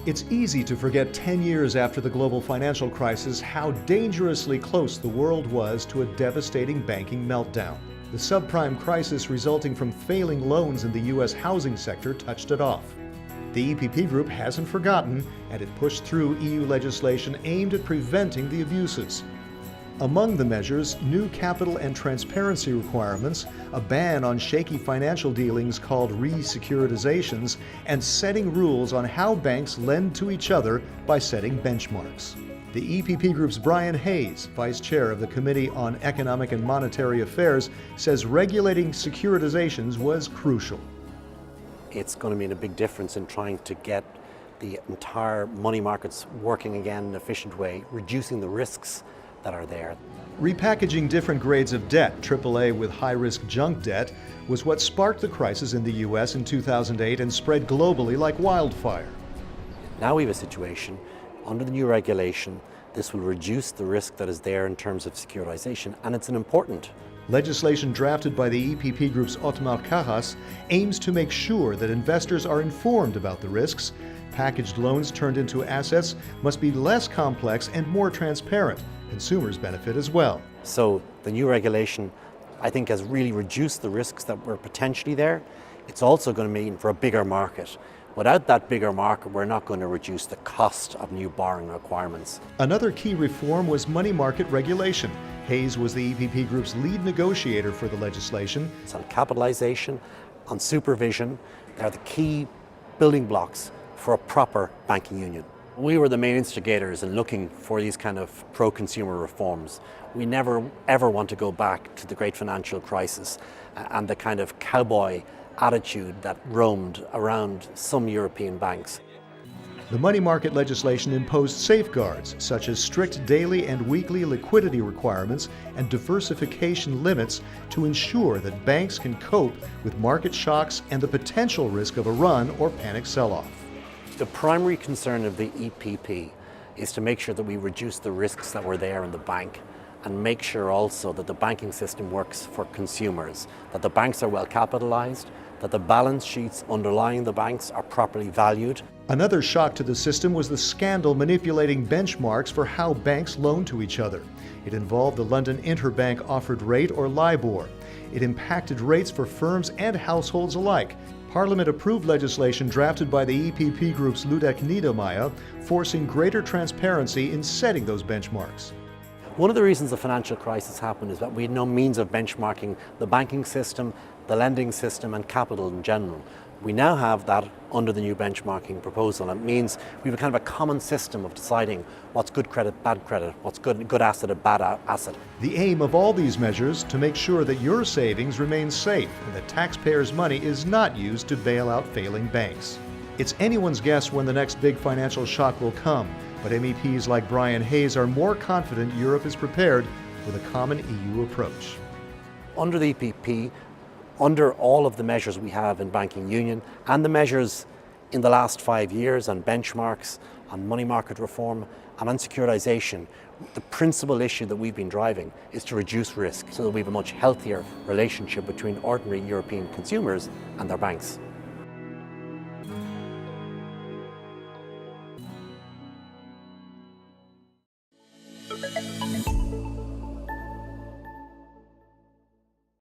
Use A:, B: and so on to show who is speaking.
A: It's easy to forget 10 years after the global financial crisis how dangerously close the world was to a devastating banking meltdown. The subprime crisis resulting from failing loans in the U.S. housing sector touched it off. The EPP Group hasn't forgotten, and it pushed through EU legislation aimed at preventing the abuses. Among the measures, new capital and transparency requirements, a ban on shaky financial dealings called securitisations, and setting rules on how banks lend to each other by setting benchmarks. The EPP Group's Brian Hayes, Vice Chair of the Committee on Economic and Monetary Affairs, says regulating securitisations was crucial.
B: It's going to mean a big difference in trying to get the entire money markets working again in an efficient way, reducing the risks that are there.
A: Repackaging different grades of debt, AAA with high-risk junk debt, was what sparked the crisis in the U.S. in 2008 and spread globally like wildfire.
B: Now we have a situation, under the new regulation, this will reduce the risk that is there in terms of securitization, and it's an important.
A: Legislation drafted by the EPP Group's Otmar Karas aims to make sure that investors are informed about the risks. Packaged loans turned into assets must be less complex and more transparent. Consumers benefit as well.
B: So the new regulation, I think, has really reduced the risks that were potentially there. It's also going to mean for a bigger market. Without that bigger market, we're not going to reduce the cost of new borrowing requirements.
A: Another key reform was money market regulation. Hayes was the EPP Group's lead negotiator for the legislation.
B: It's on capitalization, on supervision. They're the key building blocks for a proper banking union. We were the main instigators in looking for these kind of pro-consumer reforms. We never ever want to go back to the great financial crisis and the kind of cowboy attitude that roamed around some European banks.
A: The money market legislation imposed safeguards such as strict daily and weekly liquidity requirements and diversification limits to ensure that banks can cope with market shocks and the potential risk of a run or panic sell-off.
B: The primary concern of the EPP is to make sure that we reduce the risks that were there in the bank and make sure also that the banking system works for consumers, that the banks are well capitalized, that the balance sheets underlying the banks are properly valued.
A: Another shock to the system was the scandal manipulating benchmarks for how banks loan to each other. It involved the London Interbank Offered Rate, or LIBOR. It impacted rates for firms and households alike. Parliament approved legislation drafted by the EPP Group's Ludek Niedermayer, forcing greater transparency in setting those benchmarks.
B: One of the reasons the financial crisis happened is that we had no means of benchmarking the banking system, the lending system, and capital in general. We now have that under the new benchmarking proposal. It means we have a kind of a common system of deciding what's good credit, what's good asset, a bad asset.
A: The aim of all these measures to make sure that your savings remain safe and that taxpayers' money is not used to bail out failing banks. It's anyone's guess when the next big financial shock will come, but MEPs like Brian Hayes are more confident Europe is prepared with a common EU approach.
B: Under the EPP, under all of the measures we have in banking union and the measures in the last 5 years on benchmarks, on money market reform and on securitization, the principal issue that we've been driving is to reduce risk so that we have a much healthier relationship between ordinary European consumers and their banks.